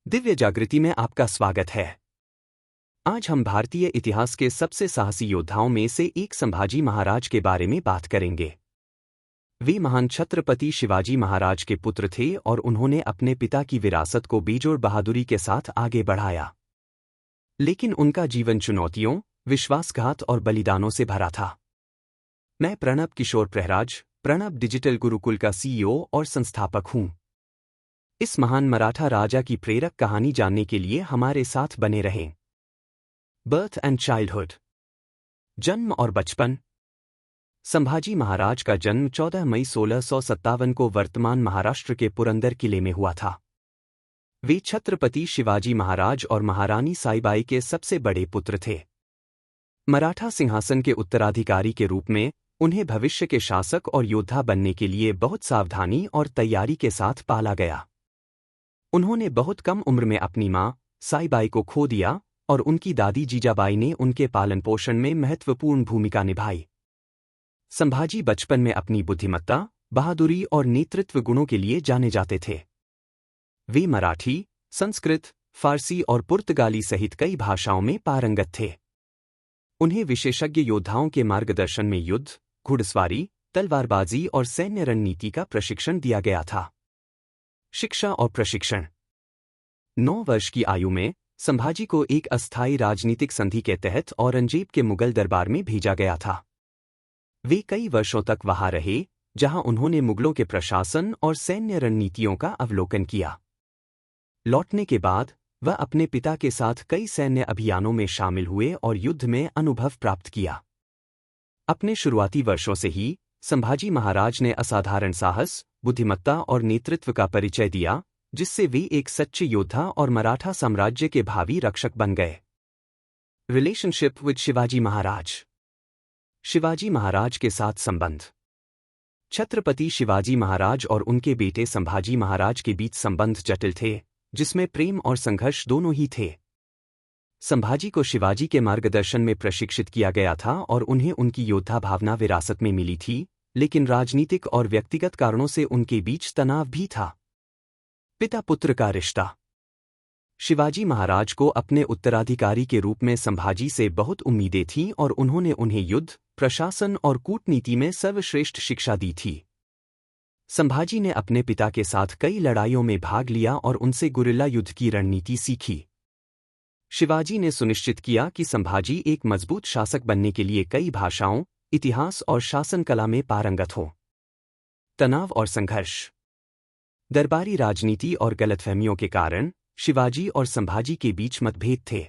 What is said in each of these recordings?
दिव्य जागृति में आपका स्वागत है। आज हम भारतीय इतिहास के सबसे साहसी योद्धाओं में से एक संभाजी महाराज के बारे में बात करेंगे। वे महान छत्रपति शिवाजी महाराज के पुत्र थे और उन्होंने अपने पिता की विरासत को बेजोड़ बहादुरी के साथ आगे बढ़ाया। लेकिन उनका जीवन चुनौतियों, विश्वासघात और बलिदानों से भरा था। मैं प्रणब किशोर प्रहराज, प्रणब डिजिटल गुरुकुल का CEO और संस्थापक हूं। इस महान मराठा राजा की प्रेरक कहानी जानने के लिए हमारे साथ बने रहें। Birth and childhood. जन्म और बचपन। संभाजी महाराज का जन्म 14 मई 1657 को वर्तमान महाराष्ट्र के पुरंदर किले में हुआ था। वे छत्रपति शिवाजी महाराज और महारानी साईबाई के सबसे बड़े पुत्र थे। मराठा सिंहासन के उत्तराधिकारी के रूप में उन्हें भविष्य के शासक और योद्धा बनने के लिए बहुत सावधानी और तैयारी के साथ पाला गया। उन्होंने बहुत कम उम्र में अपनी मां साईबाई को खो दिया और उनकी दादी जीजाबाई ने उनके पालन पोषण में महत्वपूर्ण भूमिका निभाई। संभाजी बचपन में अपनी बुद्धिमत्ता, बहादुरी और नेतृत्व गुणों के लिए जाने जाते थे। वे मराठी, संस्कृत, फारसी और पुर्तगाली सहित कई भाषाओं में पारंगत थे। उन्हें विशेषज्ञ योद्धाओं के मार्गदर्शन में युद्ध, घुड़सवारी, तलवारबाजी और सैन्य रणनीति का प्रशिक्षण दिया गया था। शिक्षा और प्रशिक्षण। 9 वर्ष की आयु में संभाजी को एक अस्थायी राजनीतिक संधि के तहत औरंगजेब के मुगल दरबार में भेजा गया था। वे कई वर्षों तक वहां रहे, जहां उन्होंने मुगलों के प्रशासन और सैन्य रणनीतियों का अवलोकन किया। लौटने के बाद वह अपने पिता के साथ कई सैन्य अभियानों में शामिल हुए और युद्ध में अनुभव प्राप्त किया। अपने शुरुआती वर्षों से ही संभाजी महाराज ने असाधारण साहस, बुद्धिमत्ता और नेतृत्व का परिचय दिया, जिससे वे एक सच्चे योद्धा और मराठा साम्राज्य के भावी रक्षक बन गए। Relationship with Shivaji Maharaj. शिवाजी महाराज के साथ संबंध। छत्रपति शिवाजी महाराज और उनके बेटे संभाजी महाराज के बीच संबंध जटिल थे, जिसमें प्रेम और संघर्ष दोनों ही थे। संभाजी को शिवाजी के मार्गदर्शन में प्रशिक्षित किया गया था और उन्हें उनकी योद्धा भावना विरासत में मिली थी, लेकिन राजनीतिक और व्यक्तिगत कारणों से उनके बीच तनाव भी था। पिता पुत्र का रिश्ता। शिवाजी महाराज को अपने उत्तराधिकारी के रूप में संभाजी से बहुत उम्मीदें थीं और उन्होंने उन्हें युद्ध, प्रशासन और कूटनीति में सर्वश्रेष्ठ शिक्षा दी थी। संभाजी ने अपने पिता के साथ कई लड़ाइयों में भाग लिया और उनसे गुरिल्ला युद्ध की रणनीति सीखी। शिवाजी ने सुनिश्चित किया कि संभाजी एक मजबूत शासक बनने के लिए कई भाषाओं, इतिहास और शासन कला में पारंगत हो। तनाव और संघर्ष। दरबारी राजनीति और गलतफहमियों के कारण शिवाजी और संभाजी के बीच मतभेद थे।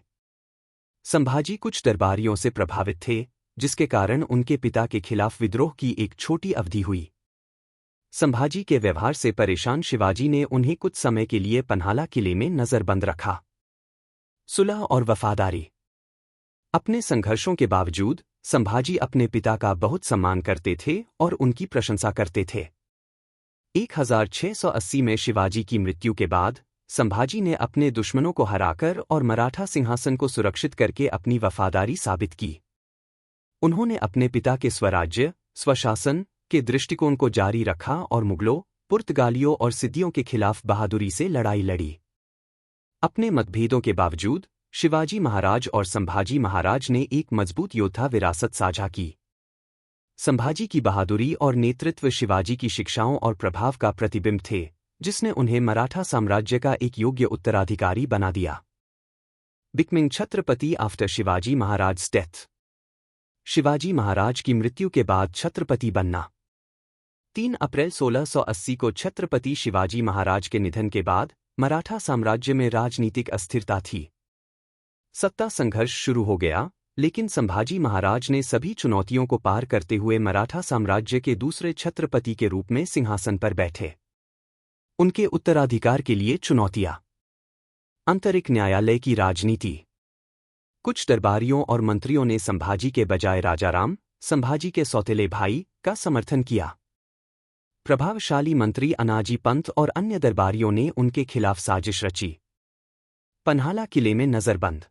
संभाजी कुछ दरबारियों से प्रभावित थे, जिसके कारण उनके पिता के खिलाफ विद्रोह की एक छोटी अवधि हुई। संभाजी के व्यवहार से परेशान शिवाजी ने उन्हें कुछ समय के लिए पन्हाला किले में नजरबंद रखा। सुलह और वफादारी। अपने संघर्षों के बावजूद संभाजी अपने पिता का बहुत सम्मान करते थे और उनकी प्रशंसा करते थे। 1680 में शिवाजी की मृत्यु के बाद संभाजी ने अपने दुश्मनों को हराकर और मराठा सिंहासन को सुरक्षित करके अपनी वफादारी साबित की। उन्होंने अपने पिता के स्वराज्य, स्वशासन के दृष्टिकोण को जारी रखा और मुगलों, पुर्तगालियों और सिद्दियों के खिलाफ बहादुरी से लड़ाई लड़ी। अपने मतभेदों के बावजूद शिवाजी महाराज और संभाजी महाराज ने एक मजबूत योद्धा विरासत साझा की। संभाजी की बहादुरी और नेतृत्व शिवाजी की शिक्षाओं और प्रभाव का प्रतिबिंब थे, जिसने उन्हें मराठा साम्राज्य का एक योग्य उत्तराधिकारी बना दिया। Becoming Chhatrapati after Shivaji Maharaj death. Shivaji Maharaj की मृत्यु के बाद छत्रपति बनना। 3 अप्रैल 1680 को छत्रपति शिवाजी महाराज के निधन के बाद मराठा साम्राज्य में राजनीतिक अस्थिरता थी। सत्ता संघर्ष शुरू हो गया, लेकिन संभाजी महाराज ने सभी चुनौतियों को पार करते हुए मराठा साम्राज्य के दूसरे छत्रपति के रूप में सिंहासन पर बैठे। उनके उत्तराधिकार के लिए चुनौतियां। आंतरिक न्यायालय की राजनीति। कुछ दरबारियों और मंत्रियों ने संभाजी के बजाय राजाराम, संभाजी के सौतेले भाई, का समर्थन किया। प्रभावशाली मंत्री अनाजी पंत और अन्य दरबारियों ने उनके खिलाफ साजिश रची। पन्हाला किले में नजरबंद।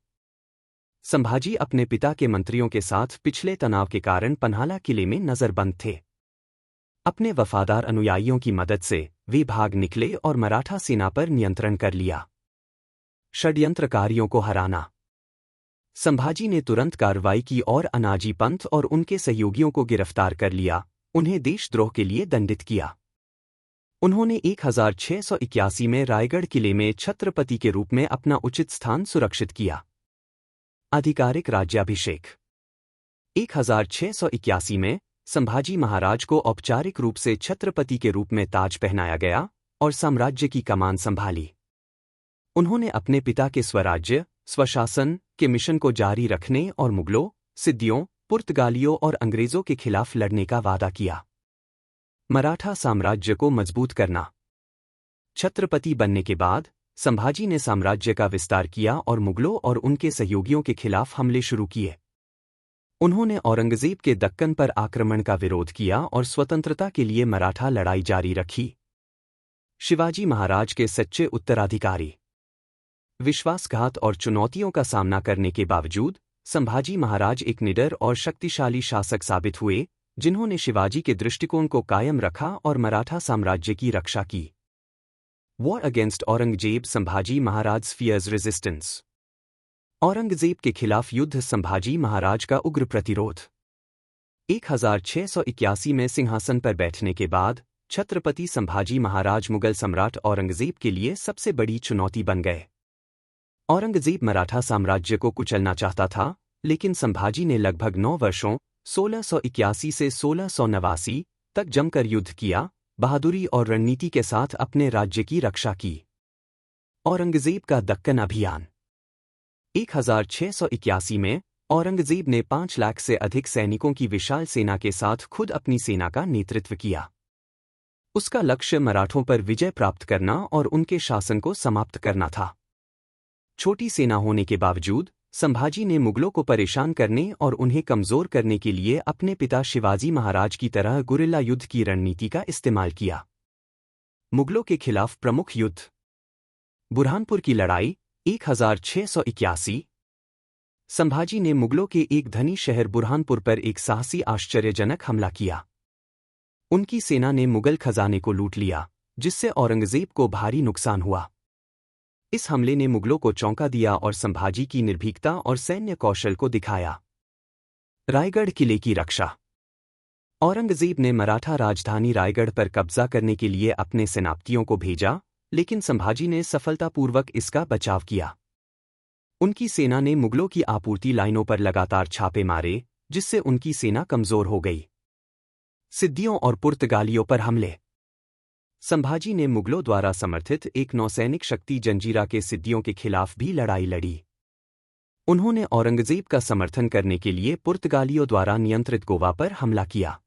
संभाजी अपने पिता के मंत्रियों के साथ पिछले तनाव के कारण पन्हाला किले में नजरबंद थे। अपने वफादार अनुयायियों की मदद से वे भाग निकले और मराठा सेना पर नियंत्रण कर लिया। षड्यंत्रकारियों को हराना। संभाजी ने तुरंत कार्रवाई की और अनाजी पंथ और उनके सहयोगियों को गिरफ्तार कर लिया, उन्हें देशद्रोह के लिए दंडित किया। उन्होंने 1681 में रायगढ़ किले में छत्रपति के रूप में अपना उचित स्थान सुरक्षित किया। आधिकारिक राज्याभिषेक। 1681 में संभाजी महाराज को औपचारिक रूप से छत्रपति के रूप में ताज पहनाया गया और साम्राज्य की कमान संभाली। उन्होंने अपने पिता के स्वराज्य, स्वशासन के मिशन को जारी रखने और मुगलों, सिद्दियों, पुर्तगालियों और अंग्रेजों के खिलाफ लड़ने का वादा किया। मराठा साम्राज्य को मजबूत करना। छत्रपति बनने के बाद संभाजी ने साम्राज्य का विस्तार किया और मुगलों और उनके सहयोगियों के खिलाफ हमले शुरू किए। उन्होंने औरंगजेब के दक्कन पर आक्रमण का विरोध किया और स्वतंत्रता के लिए मराठा लड़ाई जारी रखी। शिवाजी महाराज के सच्चे उत्तराधिकारी। विश्वासघात और चुनौतियों का सामना करने के बावजूद संभाजी महाराज एक निडर और शक्तिशाली शासक साबित हुए, जिन्होंने शिवाजी के दृष्टिकोण को कायम रखा और मराठा साम्राज्य की रक्षा की। War against Aurangzeb. Sambhaji Maharaj fierce resistance. Aurangzeb के खिलाफ युद्ध। संभाजी महाराज का उग्र प्रतिरोध। 1681 में सिंहासन पर बैठने के बाद छत्रपति संभाजी महाराज मुगल सम्राट औरंगजेब के लिए सबसे बड़ी चुनौती बन गए। औरंगजेब मराठा साम्राज्य को कुचलना चाहता था, लेकिन संभाजी ने लगभग 9 वर्षों 1681 से 1689 तक जमकर युद्ध किया, बहादुरी और रणनीति के साथ अपने राज्य की रक्षा की। औरंगजेब का दक्कन अभियान। 1681 में औरंगजेब ने 5 लाख से अधिक सैनिकों की विशाल सेना के साथ खुद अपनी सेना का नेतृत्व किया। उसका लक्ष्य मराठों पर विजय प्राप्त करना और उनके शासन को समाप्त करना था। छोटी सेना होने के बावजूद संभाजी ने मुगलों को परेशान करने और उन्हें कमजोर करने के लिए अपने पिता शिवाजी महाराज की तरह गुरिल्ला युद्ध की रणनीति का इस्तेमाल किया। मुगलों के खिलाफ प्रमुख युद्ध। बुरहानपुर की लड़ाई 1681। संभाजी ने मुगलों के एक धनी शहर बुरहानपुर पर एक साहसी आश्चर्यजनक हमला किया। उनकी सेना ने मुगल खजाने को लूट लिया, जिससे औरंगजेब को भारी नुकसान हुआ। इस हमले ने मुगलों को चौंका दिया और संभाजी की निर्भीकता और सैन्य कौशल को दिखाया। रायगढ़ किले की रक्षा। औरंगजेब ने मराठा राजधानी रायगढ़ पर कब्जा करने के लिए अपने सेनापतियों को भेजा, लेकिन संभाजी ने सफलतापूर्वक इसका बचाव किया। उनकी सेना ने मुगलों की आपूर्ति लाइनों पर लगातार छापे मारे, जिससे उनकी सेना कमजोर हो गई। सिद्दियों और पुर्तगालियों पर हमले। संभाजी ने मुगलों द्वारा समर्थित एक नौसैनिक शक्ति जंजीरा के सिद्दियों के खिलाफ भी लड़ाई लड़ी। उन्होंने औरंगजेब का समर्थन करने के लिए पुर्तगालियों द्वारा नियंत्रित गोवा पर हमला किया।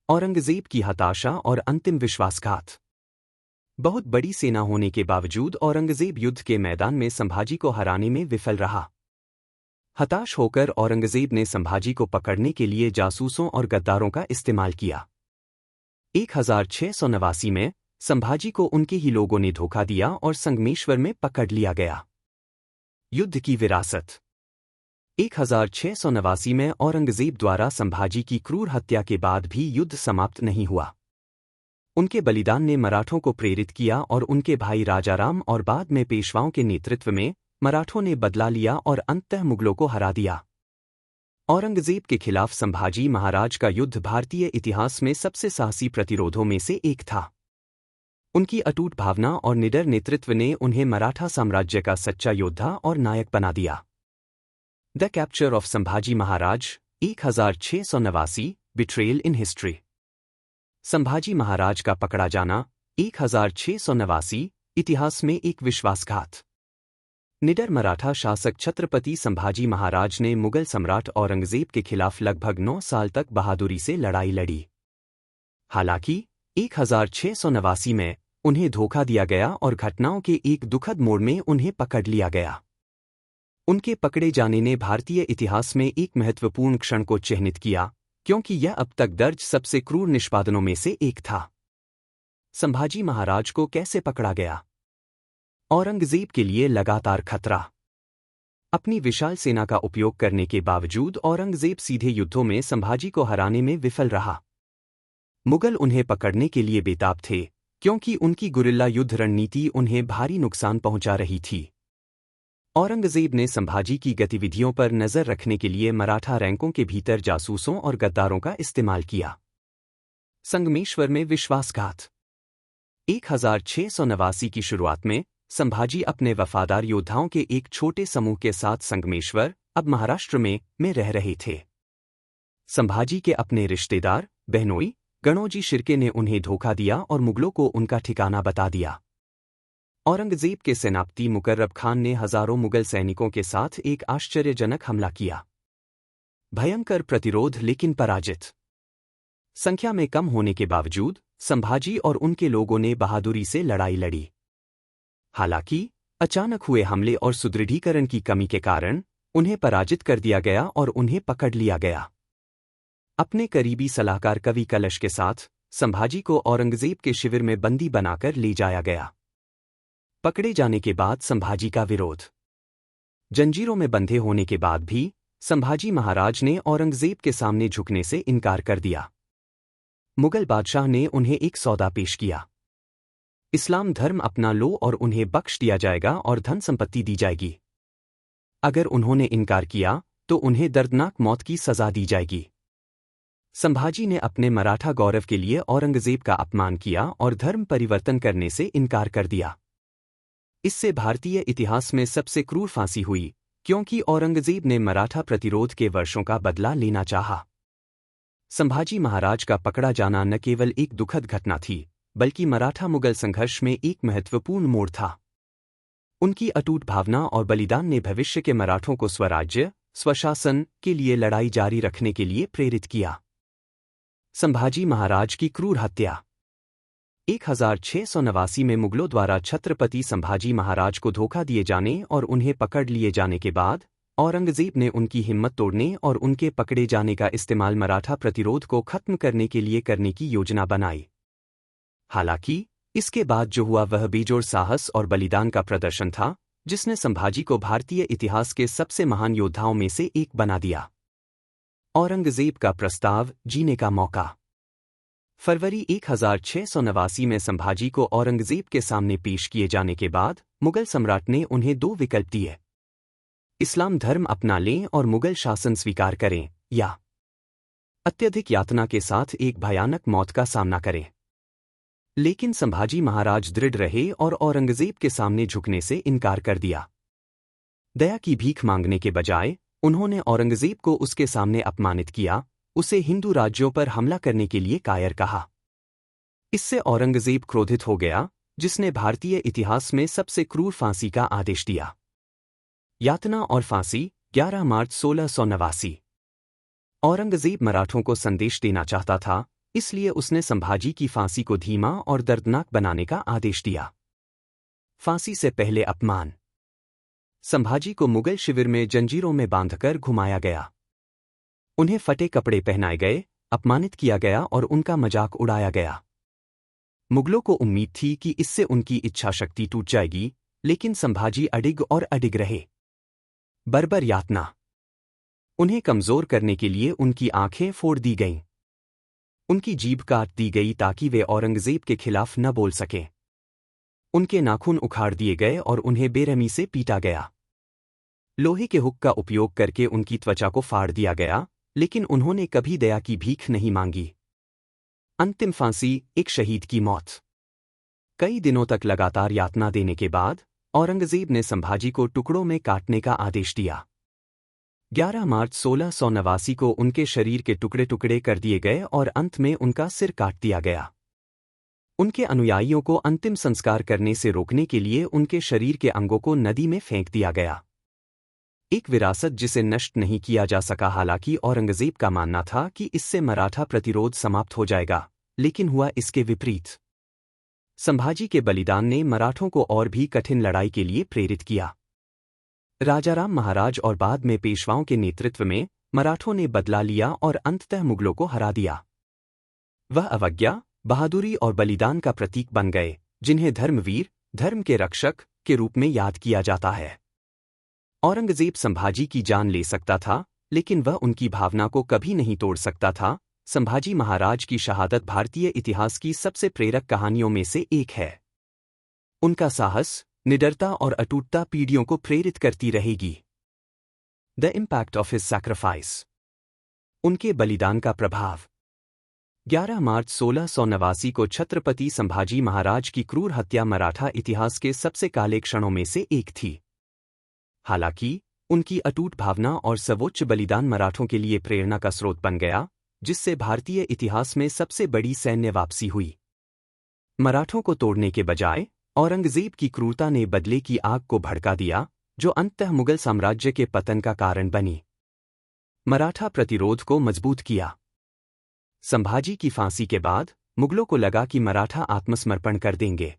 औरंगजेब की हताशा और अंतिम विश्वासघात। बहुत बड़ी सेना होने के बावजूद औरंगजेब युद्ध के मैदान में संभाजी को हराने में विफल रहा। हताश होकर औरंगजेब ने संभाजी को पकड़ने के लिए जासूसों और गद्दारों का इस्तेमाल किया। 1689 में संभाजी को उनके ही लोगों ने धोखा दिया और संगमेश्वर में पकड़ लिया गया। युद्ध की विरासत। 1689 में औरंगजेब द्वारा संभाजी की क्रूर हत्या के बाद भी युद्ध समाप्त नहीं हुआ। उनके बलिदान ने मराठों को प्रेरित किया और उनके भाई राजाराम और बाद में पेशवाओं के नेतृत्व में मराठों ने बदला लिया और अंततः मुगलों को हरा दिया। औरंगजेब के खिलाफ संभाजी महाराज का युद्ध भारतीय इतिहास में सबसे साहसी प्रतिरोधों में से एक था। उनकी अटूट भावना और निडर नेतृत्व ने उन्हें मराठा साम्राज्य का सच्चा योद्धा और नायक बना दिया। The capture of Sambhaji Maharaj 1689। Betrayal in history. Sambhaji Maharaj का पकड़ा जाना 1689 इतिहास में एक विश्वासघात। निडर मराठा शासक छत्रपति संभाजी महाराज ने मुगल सम्राट औरंगजेब के खिलाफ लगभग 9 साल तक बहादुरी से लड़ाई लड़ी। हालांकि 1689 में उन्हें धोखा दिया गया और घटनाओं के एक दुखद मोड़ में उन्हें पकड़ लिया गया। उनके पकड़े जाने ने भारतीय इतिहास में एक महत्वपूर्ण क्षण को चिह्नित किया, क्योंकि यह अब तक दर्ज सबसे क्रूर निष्पादनों में से एक था। संभाजी महाराज को कैसे पकड़ा गया? औरंगजेब के लिए लगातार खतरा। अपनी विशाल सेना का उपयोग करने के बावजूद औरंगजेब सीधे युद्धों में संभाजी को हराने में विफल रहा। मुगल उन्हें पकड़ने के लिए बेताब थे, क्योंकि उनकी गुरिल्ला युद्ध रणनीति उन्हें भारी नुकसान पहुंचा रही थी। औरंगजेब ने संभाजी की गतिविधियों पर नजर रखने के लिए मराठा रैंकों के भीतर जासूसों और गद्दारों का इस्तेमाल किया। संगमेश्वर में विश्वासघात। 1689 की शुरुआत में संभाजी अपने वफादार योद्धाओं के एक छोटे समूह के साथ संगमेश्वर, अब महाराष्ट्र में रह रहे थे। संभाजी के अपने रिश्तेदार बहनोई गणोजी शिर्के ने उन्हें धोखा दिया और मुगलों को उनका ठिकाना बता दिया। औरंगजेब के सेनापति मुकर्रब खान ने हजारों मुगल सैनिकों के साथ एक आश्चर्यजनक हमला किया। भयंकर प्रतिरोध लेकिन पराजित। संख्या में कम होने के बावजूद संभाजी और उनके लोगों ने बहादुरी से लड़ाई लड़ी। हालांकि अचानक हुए हमले और सुदृढ़ीकरण की कमी के कारण उन्हें पराजित कर दिया गया और उन्हें पकड़ लिया गया। अपने करीबी सलाहकार कवि कलश के साथ संभाजी को औरंगजेब के शिविर में बंदी बनाकर ले जाया गया। पकड़े जाने के बाद संभाजी का विरोध। जंजीरों में बंधे होने के बाद भी संभाजी महाराज ने औरंगजेब के सामने झुकने से इनकार कर दिया। मुगल बादशाह ने उन्हें एक सौदा पेश किया। इस्लाम धर्म अपना लो और उन्हें बख्श दिया जाएगा और धन संपत्ति दी जाएगी। अगर उन्होंने इनकार किया तो उन्हें दर्दनाक मौत की सजा दी जाएगी। संभाजी ने अपने मराठा गौरव के लिए औरंगजेब का अपमान किया और धर्म परिवर्तन करने से इनकार कर दिया। इससे भारतीय इतिहास में सबसे क्रूर फांसी हुई, क्योंकि औरंगजेब ने मराठा प्रतिरोध के वर्षों का बदला लेना चाहा। संभाजी महाराज का पकड़ा जाना न केवल एक दुखद घटना थी, बल्कि मराठा मुगल संघर्ष में एक महत्वपूर्ण मोड़ था। उनकी अटूट भावना और बलिदान ने भविष्य के मराठों को स्वराज्य, स्वशासन के लिए लड़ाई जारी रखने के लिए प्रेरित किया। संभाजी महाराज की क्रूर हत्या। 1689 में मुगलों द्वारा छत्रपति संभाजी महाराज को धोखा दिए जाने और उन्हें पकड़ लिए जाने के बाद औरंगजेब ने उनकी हिम्मत तोड़ने और उनके पकड़े जाने का इस्तेमाल मराठा प्रतिरोध को खत्म करने के लिए करने की योजना बनाई। हालांकि इसके बाद जो हुआ वह बेजोड़ साहस और बलिदान का प्रदर्शन था, जिसने संभाजी को भारतीय इतिहास के सबसे महान योद्धाओं में से एक बना दिया। औरंगजेब का प्रस्ताव, जीने का मौका। फरवरी 1689 में संभाजी को औरंगजेब के सामने पेश किए जाने के बाद मुगल सम्राट ने उन्हें दो विकल्प दिए। इस्लाम धर्म अपना लें और मुगल शासन स्वीकार करें, या अत्यधिक यातना के साथ एक भयानक मौत का सामना करें। लेकिन संभाजी महाराज दृढ़ रहे और औरंगजेब के सामने झुकने से इनकार कर दिया। दया की भीख मांगने के बजाय उन्होंने औरंगजेब को उसके सामने अपमानित किया, उसे हिंदू राज्यों पर हमला करने के लिए कायर कहा। इससे औरंगजेब क्रोधित हो गया, जिसने भारतीय इतिहास में सबसे क्रूर फांसी का आदेश दिया। यातना और फांसी, 11 मार्च 1689। औरंगजेब मराठों को संदेश देना चाहता था, इसलिए उसने संभाजी की फांसी को धीमा और दर्दनाक बनाने का आदेश दिया। फांसी से पहले अपमान। संभाजी को मुगल शिविर में जंजीरों में बांधकर घुमाया गया। उन्हें फटे कपड़े पहनाए गए, अपमानित किया गया और उनका मजाक उड़ाया गया। मुगलों को उम्मीद थी कि इससे उनकी इच्छा शक्ति टूट जाएगी, लेकिन संभाजी अडिग और अडिग रहे। बर्बर यातना। उन्हें कमजोर करने के लिए उनकी आंखें फोड़ दी गईं। उनकी जीभ काट दी गई ताकि वे औरंगजेब के खिलाफ न बोल सकें। उनके नाखून उखाड़ दिए गए और उन्हें बेरहमी से पीटा गया। लोहे के हुक का उपयोग करके उनकी त्वचा को फाड़ दिया गया, लेकिन उन्होंने कभी दया की भीख नहीं मांगी। अंतिम फांसी, एक शहीद की मौत। कई दिनों तक लगातार यातना देने के बाद औरंगजेब ने संभाजी को टुकड़ों में काटने का आदेश दिया। 11 मार्च 1689 को उनके शरीर के टुकड़े टुकड़े कर दिए गए और अंत में उनका सिर काट दिया गया। उनके अनुयायियों को अंतिम संस्कार करने से रोकने के लिए उनके शरीर के अंगों को नदी में फेंक दिया गया। एक विरासत जिसे नष्ट नहीं किया जा सका। हालांकि औरंगजेब का मानना था कि इससे मराठा प्रतिरोध समाप्त हो जाएगा, लेकिन हुआ इसके विपरीत। संभाजी के बलिदान ने मराठों को और भी कठिन लड़ाई के लिए प्रेरित किया। राजाराम महाराज और बाद में पेशवाओं के नेतृत्व में मराठों ने बदला लिया और अंततः मुगलों को हरा दिया। वह अवज्ञा, बहादुरी और बलिदान का प्रतीक बन गए, जिन्हें धर्मवीर, धर्म के रक्षक के रूप में याद किया जाता है। औरंगजेब संभाजी की जान ले सकता था, लेकिन वह उनकी भावना को कभी नहीं तोड़ सकता था। संभाजी महाराज की शहादत भारतीय इतिहास की सबसे प्रेरक कहानियों में से एक है। उनका साहस, निडरता और अटूटता पीढ़ियों को प्रेरित करती रहेगी। The impact of his sacrifice. उनके बलिदान का प्रभाव। 11 मार्च 1689 को छत्रपति संभाजी महाराज की क्रूर हत्या मराठा इतिहास के सबसे काले क्षणों में से एक थी। हालांकि उनकी अटूट भावना और सर्वोच्च बलिदान मराठों के लिए प्रेरणा का स्रोत बन गया, जिससे भारतीय इतिहास में सबसे बड़ी सैन्य वापसी हुई। मराठों को तोड़ने के बजाय औरंगजेब की क्रूरता ने बदले की आग को भड़का दिया, जो अंततः मुगल साम्राज्य के पतन का कारण बनी। मराठा प्रतिरोध को मजबूत किया। संभाजी की फांसी के बाद मुगलों को लगा कि मराठा आत्मसमर्पण कर देंगे।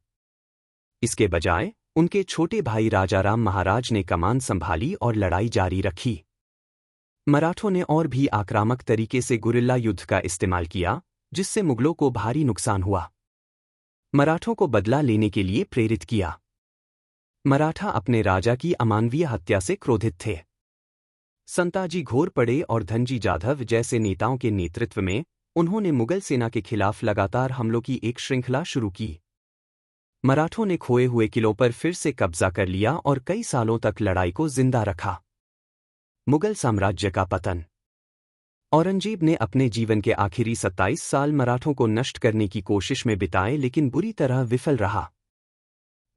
इसके बजाय उनके छोटे भाई राजाराम महाराज ने कमान संभाली और लड़ाई जारी रखी। मराठों ने और भी आक्रामक तरीके से गुरिल्ला युद्ध का इस्तेमाल किया, जिससे मुगलों को भारी नुकसान हुआ। मराठों को बदला लेने के लिए प्रेरित किया। मराठा अपने राजा की अमानवीय हत्या से क्रोधित थे। संताजी घोरपड़े और धनजी जाधव जैसे नेताओं के नेतृत्व में उन्होंने मुगल सेना के खिलाफ लगातार हमलों की एक श्रृंखला शुरू की। मराठों ने खोए हुए किलों पर फिर से कब्जा कर लिया और कई सालों तक लड़ाई को जिंदा रखा। मुगल साम्राज्य का पतन। औरंगजेब ने अपने जीवन के आखिरी 27 साल मराठों को नष्ट करने की कोशिश में बिताए, लेकिन बुरी तरह विफल रहा।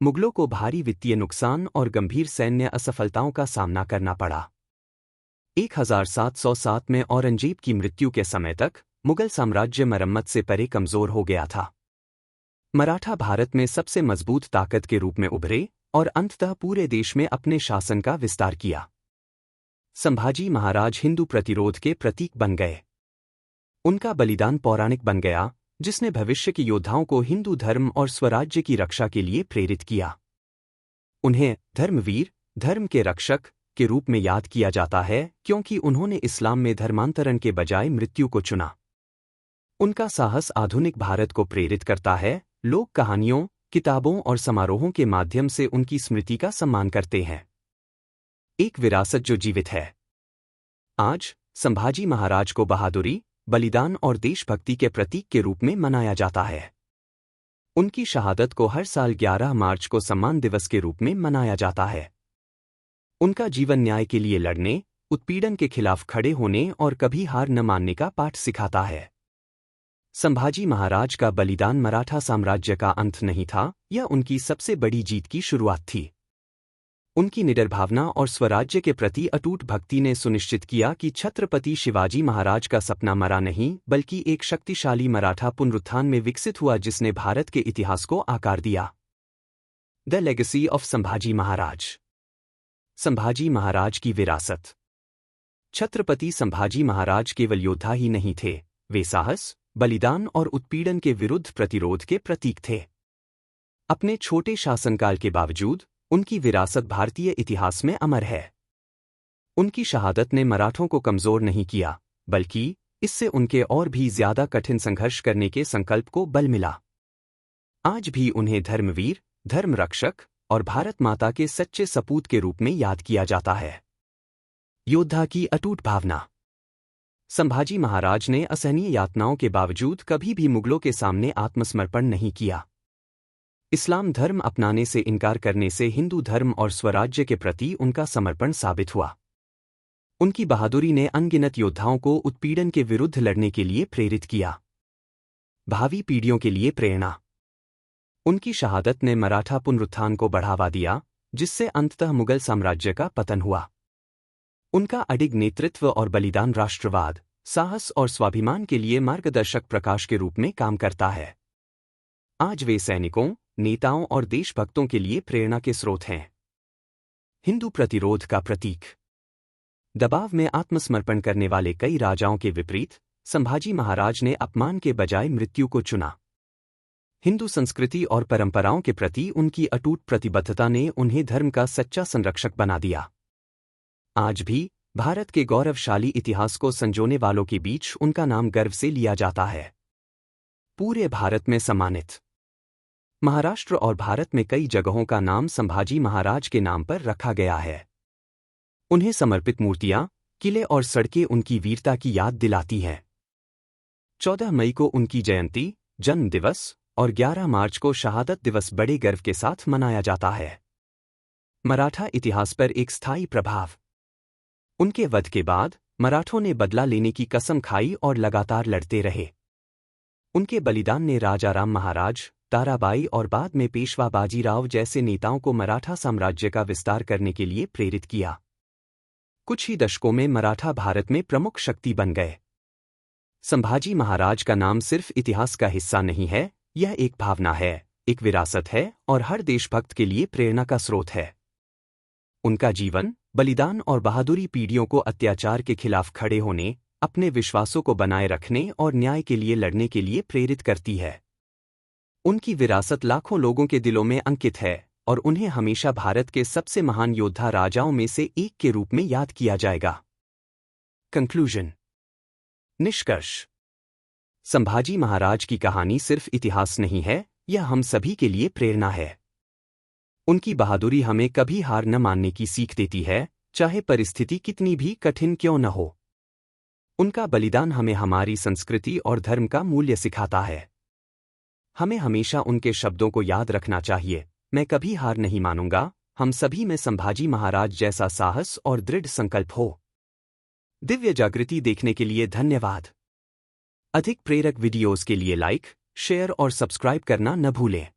मुगलों को भारी वित्तीय नुकसान और गंभीर सैन्य असफलताओं का सामना करना पड़ा। 1707 में औरंगजेब की मृत्यु के समय तक मुगल साम्राज्य मरम्मत से परे कमजोर हो गया था। मराठा भारत में सबसे मजबूत ताकत के रूप में उभरे और अंततः पूरे देश में अपने शासन का विस्तार किया। संभाजी महाराज हिंदू प्रतिरोध के प्रतीक बन गए। उनका बलिदान पौराणिक बन गया, जिसने भविष्य के योद्धाओं को हिंदू धर्म और स्वराज्य की रक्षा के लिए प्रेरित किया। उन्हें धर्मवीर, धर्म के रक्षक के रूप में याद किया जाता है, क्योंकि उन्होंने इस्लाम में धर्मांतरण के बजाय मृत्यु को चुना। उनका साहस आधुनिक भारत को प्रेरित करता है। लोग कहानियों, किताबों और समारोहों के माध्यम से उनकी स्मृति का सम्मान करते हैं। एक विरासत जो जीवित है। आज संभाजी महाराज को बहादुरी, बलिदान और देशभक्ति के प्रतीक के रूप में मनाया जाता है। उनकी शहादत को हर साल 11 मार्च को सम्मान दिवस के रूप में मनाया जाता है। उनका जीवन न्याय के लिए लड़ने, उत्पीड़न के खिलाफ खड़े होने और कभी हार न मानने का पाठ सिखाता है। संभाजी महाराज का बलिदान मराठा साम्राज्य का अंत नहीं था, यह उनकी सबसे बड़ी जीत की शुरुआत थी। उनकी निडर भावना और स्वराज्य के प्रति अटूट भक्ति ने सुनिश्चित किया कि छत्रपति शिवाजी महाराज का सपना मरा नहीं, बल्कि एक शक्तिशाली मराठा पुनरुत्थान में विकसित हुआ, जिसने भारत के इतिहास को आकार दिया। द लेगेसी ऑफ संभाजी महाराज। संभाजी महाराज की विरासत। छत्रपति संभाजी महाराज केवल योद्धा ही नहीं थे, वे साहस, बलिदान और उत्पीड़न के विरुद्ध प्रतिरोध के प्रतीक थे। अपने छोटे शासनकाल के बावजूद उनकी विरासत भारतीय इतिहास में अमर है। उनकी शहादत ने मराठों को कमजोर नहीं किया, बल्कि इससे उनके और भी ज्यादा कठिन संघर्ष करने के संकल्प को बल मिला। आज भी उन्हें धर्मवीर, धर्मरक्षक और भारत माता के सच्चे सपूत के रूप में याद किया जाता है। योद्धा की अटूट भावना। संभाजी महाराज ने असहनीय यातनाओं के बावजूद कभी भी मुगलों के सामने आत्मसमर्पण नहीं किया। इस्लाम धर्म अपनाने से इनकार करने से हिंदू धर्म और स्वराज्य के प्रति उनका समर्पण साबित हुआ। उनकी बहादुरी ने अनगिनत योद्धाओं को उत्पीड़न के विरुद्ध लड़ने के लिए प्रेरित किया। भावी पीढ़ियों के लिए प्रेरणा। उनकी शहादत ने मराठा पुनरुत्थान को बढ़ावा दिया, जिससे अंततः मुगल साम्राज्य का पतन हुआ। उनका अडिग नेतृत्व और बलिदान राष्ट्रवाद, साहस और स्वाभिमान के लिए मार्गदर्शक प्रकाश के रूप में काम करता है। आज वे सैनिकों, नेताओं और देशभक्तों के लिए प्रेरणा के स्रोत हैं। हिंदू प्रतिरोध का प्रतीक। दबाव में आत्मसमर्पण करने वाले कई राजाओं के विपरीत संभाजी महाराज ने अपमान के बजाय मृत्यु को चुना। हिंदू संस्कृति और परंपराओं के प्रति उनकी अटूट प्रतिबद्धता ने उन्हें धर्म का सच्चा संरक्षक बना दिया। आज भी भारत के गौरवशाली इतिहास को संजोने वालों के बीच उनका नाम गर्व से लिया जाता है। पूरे भारत में सम्मानित। महाराष्ट्र और भारत में कई जगहों का नाम संभाजी महाराज के नाम पर रखा गया है। उन्हें समर्पित मूर्तियां, किले और सड़कें उनकी वीरता की याद दिलाती हैं। 14 मई को उनकी जयंती, जन्म दिवस और 11 मार्च को शहादत दिवस बड़े गर्व के साथ मनाया जाता है। मराठा इतिहास पर एक स्थायी प्रभाव। उनके वध के बाद मराठों ने बदला लेने की कसम खाई और लगातार लड़ते रहे। उनके बलिदान ने राजा राम महाराज, ताराबाई और बाद में पेशवा बाजीराव जैसे नेताओं को मराठा साम्राज्य का विस्तार करने के लिए प्रेरित किया। कुछ ही दशकों में मराठा भारत में प्रमुख शक्ति बन गए। संभाजी महाराज का नाम सिर्फ इतिहास का हिस्सा नहीं है, यह एक भावना है, एक विरासत है और हर देशभक्त के लिए प्रेरणा का स्रोत है। उनका जीवन, बलिदान और बहादुरी पीढ़ियों को अत्याचार के खिलाफ खड़े होने, अपने विश्वासों को बनाए रखने और न्याय के लिए लड़ने के लिए प्रेरित करती है। उनकी विरासत लाखों लोगों के दिलों में अंकित है और उन्हें हमेशा भारत के सबसे महान योद्धा राजाओं में से एक के रूप में याद किया जाएगा। कंक्लूजन। निष्कर्ष। संभाजी महाराज की कहानी सिर्फ इतिहास नहीं है, यह हम सभी के लिए प्रेरणा है। उनकी बहादुरी हमें कभी हार न मानने की सीख देती है, चाहे परिस्थिति कितनी भी कठिन क्यों न हो। उनका बलिदान हमें हमारी संस्कृति और धर्म का मूल्य सिखाता है। हमें हमेशा उनके शब्दों को याद रखना चाहिए, मैं कभी हार नहीं मानूंगा। हम सभी में संभाजी महाराज जैसा साहस और दृढ़ संकल्प हो। दिव्य जागृति देखने के लिए धन्यवाद। अधिक प्रेरक वीडियोस के लिए लाइक, शेयर और सब्सक्राइब करना न भूलें।